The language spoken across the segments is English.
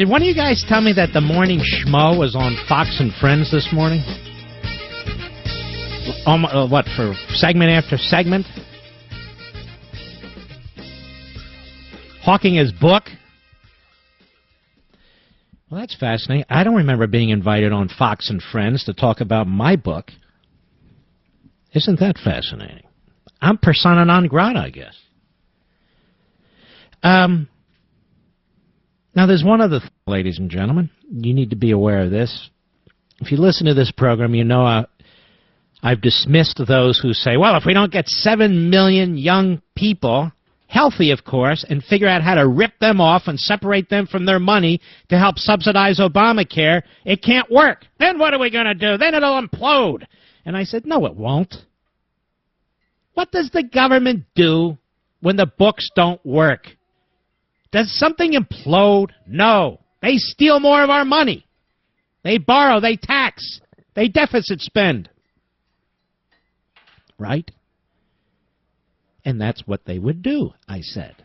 Did one of you guys tell me that the morning schmo was on Fox and Friends this morning? What, for segment after segment? Hawking his book? Well, that's fascinating. I don't remember being invited on Fox and Friends to talk about my book. Isn't that fascinating? I'm persona non grata, I guess. Now, there's one other thing, ladies and gentlemen. You need to be aware of this. If you listen to this program, you know I've dismissed those who say, well, if we don't get 7 million young people, healthy, of course, and figure out how to rip them off and separate them from their money to help subsidize Obamacare, it can't work. Then what are we going to do? Then it'll implode. And I said, no, it won't. What does the government do when the books don't work? Does something implode? No. They steal more of our money. They borrow, they tax, they deficit spend. Right? And that's what they would do, I said.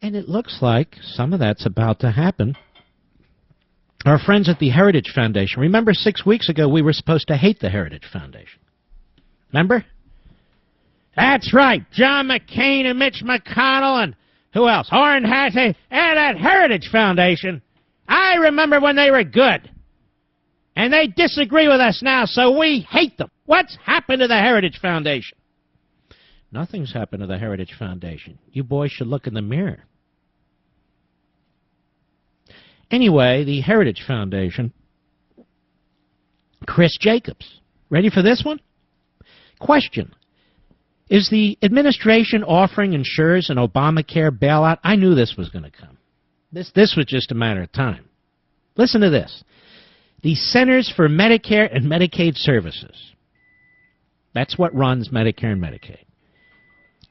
And it looks like some of that's about to happen. Our friends at the Heritage Foundation, remember 6 weeks ago we were supposed to hate the Heritage Foundation. Remember? That's right, John McCain and Mitch McConnell and who else? Orrin Hatch and that Heritage Foundation. I remember when they were good. And they disagree with us now, so we hate them. What's happened to the Heritage Foundation? Nothing's happened to the Heritage Foundation. You boys should look in the mirror. Anyway, the Heritage Foundation, Chris Jacobs. Ready for this one? Question. Is the administration offering insurers an Obamacare bailout? I knew this was going to come. This was just a matter of time. Listen to this. The Centers for Medicare and Medicaid Services. That's what runs Medicare and Medicaid.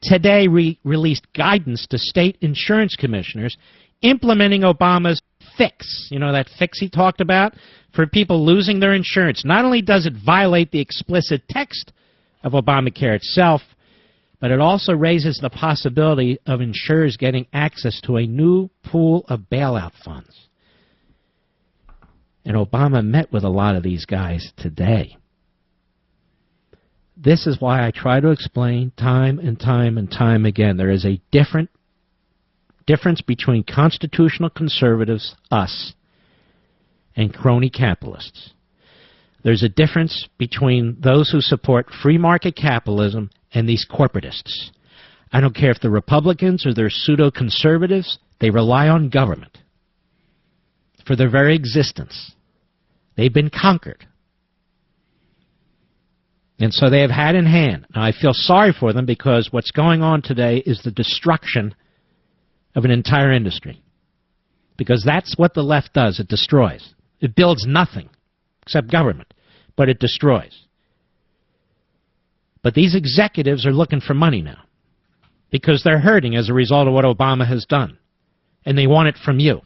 Today released guidance to state insurance commissioners implementing Obama's fix. You know that fix he talked about for people losing their insurance. Not only does it violate the explicit text of Obamacare itself, but it also raises the possibility of insurers getting access to a new pool of bailout funds. And Obama met with a lot of these guys today. This is why I try to explain time and time and time again. There is a difference between constitutional conservatives, us, and crony capitalists. There's a difference between those who support free market capitalism and these corporatists. I don't care if they're Republicans or they're pseudo-conservatives, they rely on government for their very existence. They've been conquered. And so they have had in hand. Now, I feel sorry for them because what's going on today is the destruction of an entire industry. Because that's what the left does. It destroys. It builds nothing except government, but it destroys. But these executives are looking for money now because they're hurting as a result of what Obama has done. And they want it from you,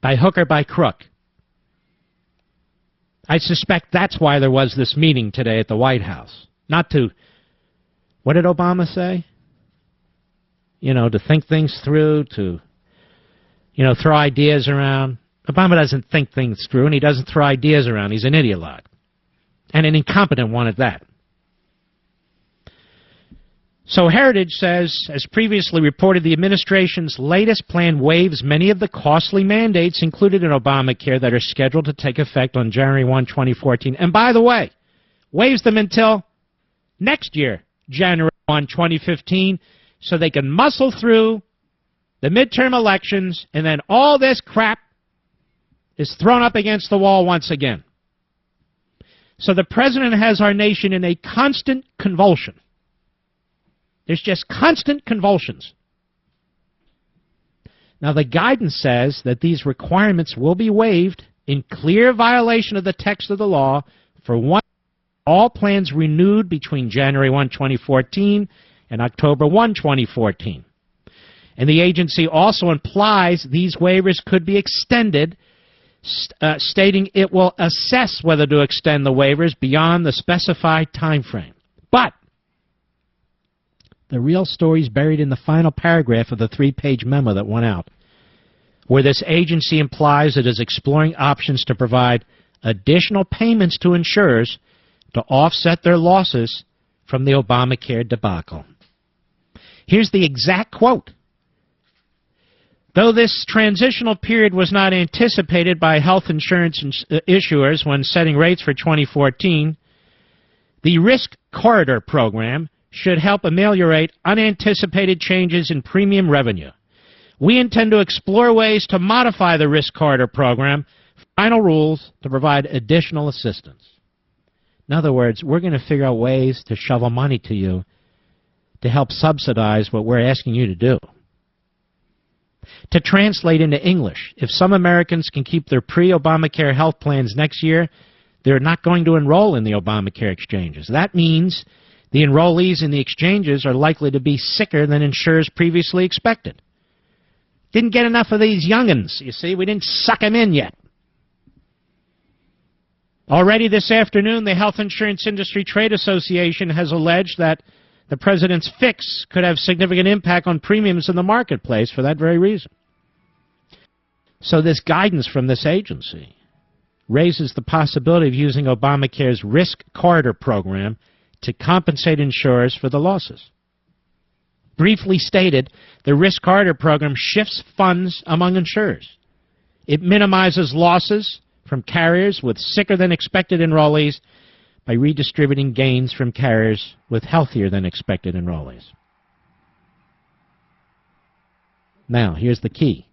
by hook or by crook. I suspect that's why there was this meeting today at the White House. Not to, what did Obama say? You know, to think things through, to, you know, throw ideas around. Obama doesn't think things through, and he doesn't throw ideas around. He's an ideologue. And an incompetent one at that. So Heritage says, as previously reported, the administration's latest plan waives many of the costly mandates included in Obamacare that are scheduled to take effect on January 1, 2014. And by the way, waives them until next year, January 1, 2015, so they can muscle through the midterm elections, and then all this crap is thrown up against the wall once again. So the president has our nation in a constant convulsion. There's just constant convulsions. Now, the guidance says that these requirements will be waived in clear violation of the text of the law for all plans renewed between January 1, 2014 and October 1, 2014. And the agency also implies these waivers could be extended, stating it will assess whether to extend the waivers beyond the specified time frame. But the real story is buried in the final paragraph of the 3-page memo that went out. where this agency implies it is exploring options to provide additional payments to insurers to offset their losses from the Obamacare debacle. Here's the exact quote. Though this transitional period was not anticipated by health insurance issuers when setting rates for 2014, the Risk Corridor Program should help ameliorate unanticipated changes in premium revenue. We intend to explore ways to modify the Risk Corridor Program, final rules to provide additional assistance. In other words, we're going to figure out ways to shovel money to you to help subsidize what we're asking you to do. To translate into English, if some Americans can keep their pre-Obamacare health plans next year, they're not going to enroll in the Obamacare exchanges. That means the enrollees in the exchanges are likely to be sicker than insurers previously expected. Didn't get enough of these young'uns, you see. We didn't suck them in yet. Already this afternoon, the Health Insurance Industry Trade Association has alleged that the president's fix could have significant impact on premiums in the marketplace for that very reason. So this guidance from this agency raises the possibility of using Obamacare's Risk Corridor Program to compensate insurers for the losses. Briefly stated, the Risk Corridor Program shifts funds among insurers. It minimizes losses from carriers with sicker-than-expected enrollees by redistributing gains from carriers with healthier-than-expected enrollees. Now, here's the key.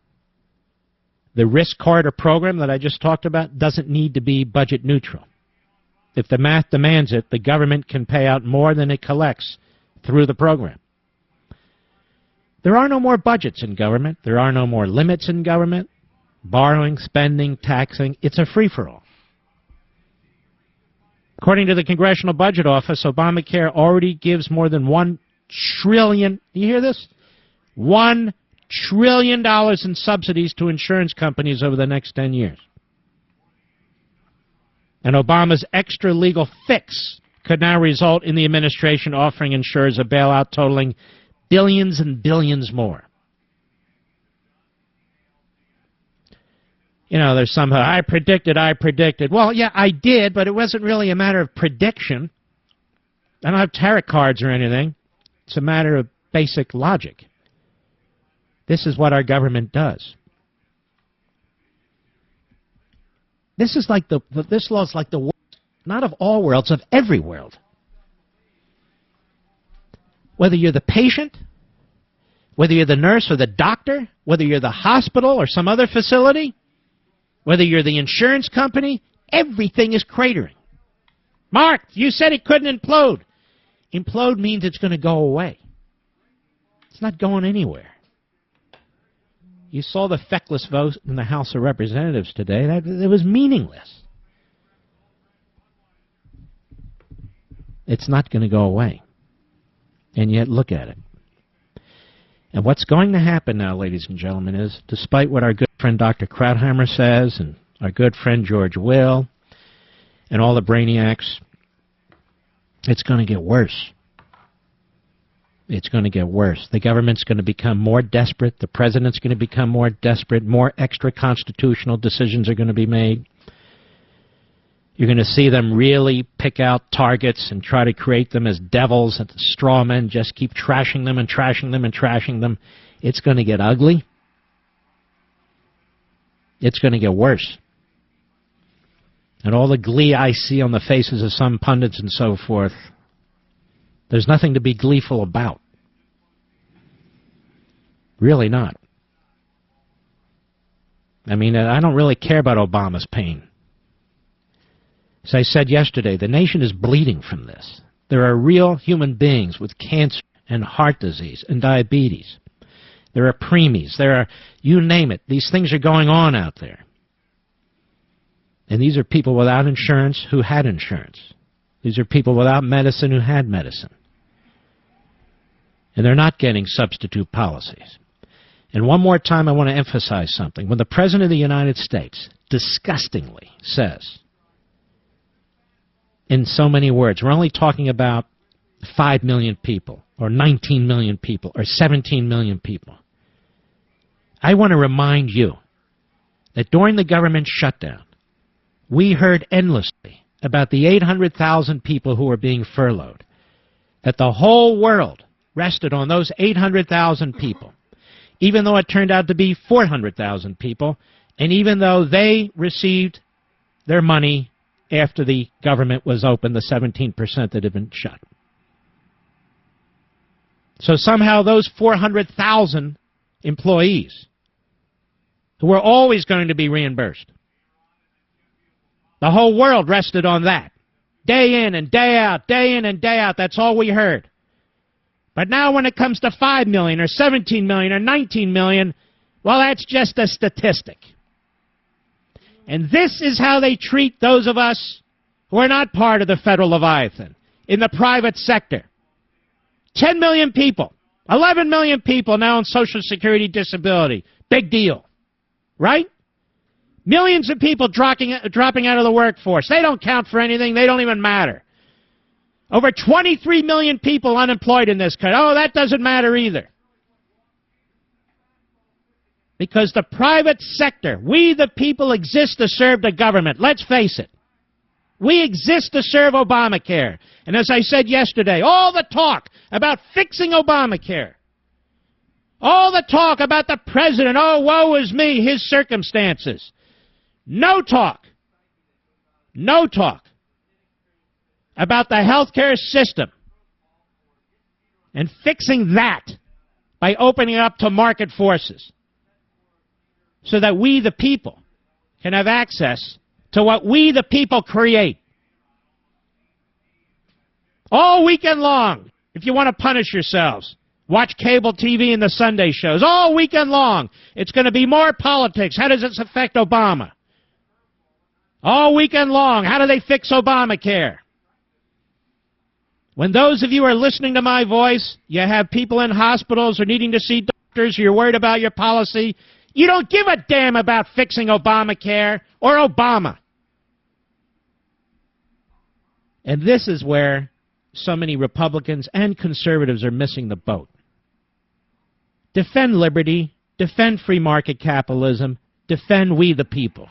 The Risk Corridor Program that I just talked about doesn't need to be budget neutral. If the math demands it, the government can pay out more than it collects through the program. There are no more budgets in government. There are no more limits in government. Borrowing, spending, taxing, it's a free-for-all. According to the Congressional Budget Office, Obamacare already gives more than $1 trillion, you hear this? $1 trillion in subsidies to insurance companies over the next 10 years. And Obama's extra legal fix could now result in the administration offering insurers a bailout totaling billions and billions more. You know, there's some, I predicted. Well, yeah, I did, but it wasn't really a matter of prediction. I don't have tarot cards or anything. It's a matter of basic logic. This is what our government does. This is like this law is like the world, not of all worlds, of every world. Whether you're the patient, whether you're the nurse or the doctor, whether you're the hospital or some other facility, whether you're the insurance company, everything is cratering. Mark, you said it couldn't implode. Implode means it's going to go away. It's not going anywhere. You saw the feckless vote in the House of Representatives today. It was meaningless. It's not going to go away. And yet, look at it. And what's going to happen now, ladies and gentlemen, is, despite what our good friend Dr. Krautheimer says, and our good friend George Will, and all the brainiacs, it's going to get worse. It's going to get worse. The government's going to become more desperate. The president's going to become more desperate. More extra-constitutional decisions are going to be made. You're going to see them really pick out targets and try to create them as devils, and the straw men just keep trashing them and trashing them and trashing them. It's going to get ugly. It's going to get worse. And all the glee I see on the faces of some pundits and so forth, there's nothing to be gleeful about. Really not. I mean, I don't really care about Obama's pain. As I said yesterday, the nation is bleeding from this. There are real human beings with cancer and heart disease and diabetes. There are preemies. There are, you name it. These things are going on out there. And these are people without insurance who had insurance. These are people without medicine who had medicine. And they're not getting substitute policies. And one more time I want to emphasize something. When the President of the United States disgustingly says, in so many words, we're only talking about 5 million people, or 19 million people, or 17 million people. I want to remind you, that during the government shutdown, we heard endlessly about the 800,000 people who were being furloughed, that the whole world rested on those 800,000 people, even though it turned out to be 400,000 people, and even though they received their money after the government was open, the 17% that had been shut. So somehow those 400,000 employees who were always going to be reimbursed, the whole world rested on that. Day in and day out, day in and day out, that's all we heard. But now when it comes to 5 million or 17 million or 19 million, well, that's just a statistic. And this is how they treat those of us who are not part of the federal Leviathan, in the private sector. 10 million people, 11 million people now on Social Security disability. Big deal, right? Millions of people dropping out of the workforce. They don't count for anything. They don't even matter. Over 23 million people unemployed in this country. Oh, that doesn't matter either. Because the private sector, we the people exist to serve the government. Let's face it. We exist to serve Obamacare. And as I said yesterday, all the talk about fixing Obamacare, all the talk about the president, oh, woe is me, his circumstances. No talk about the healthcare system and fixing that by opening it up to market forces so that we, the people, can have access to what we, the people, create. All weekend long, if you want to punish yourselves, watch cable TV and the Sunday shows. All weekend long, it's going to be more politics. How does this affect Obama? All weekend long, how do they fix Obamacare? When those of you are listening to my voice, you have people in hospitals or needing to see doctors, you're worried about your policy, you don't give a damn about fixing Obamacare or Obama. And this is where so many Republicans and conservatives are missing the boat. Defend liberty, defend free market capitalism, defend we the people.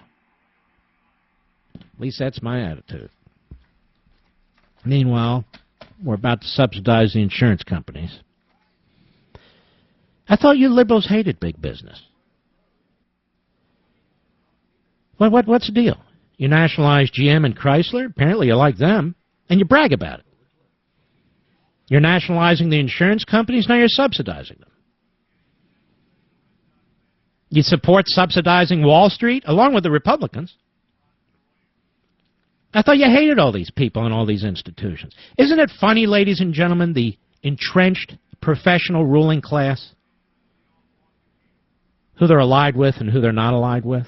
At least that's my attitude. Meanwhile, we're about to subsidize the insurance companies. I thought you liberals hated big business. What's the deal? You nationalize GM and Chrysler? Apparently you like them, and you brag about it. You're nationalizing the insurance companies, now you're subsidizing them. You support subsidizing Wall Street, along with the Republicans. I thought you hated all these people and all these institutions. Isn't it funny, ladies and gentlemen, the entrenched professional ruling class, who they're allied with and who they're not allied with?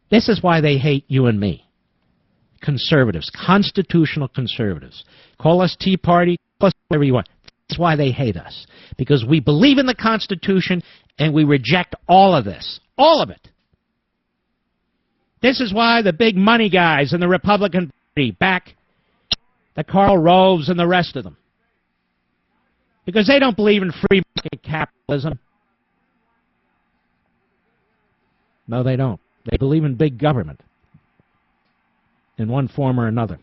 This is why they hate you and me. Conservatives, constitutional conservatives. Call us Tea Party, call us whatever you want. That's why they hate us. Because we believe in the Constitution and we reject all of this. All of it. This is why the big money guys in the Republican Party back the Karl Roves and the rest of them. Because they don't believe in free market capitalism. No, they don't. They believe in big government in one form or another.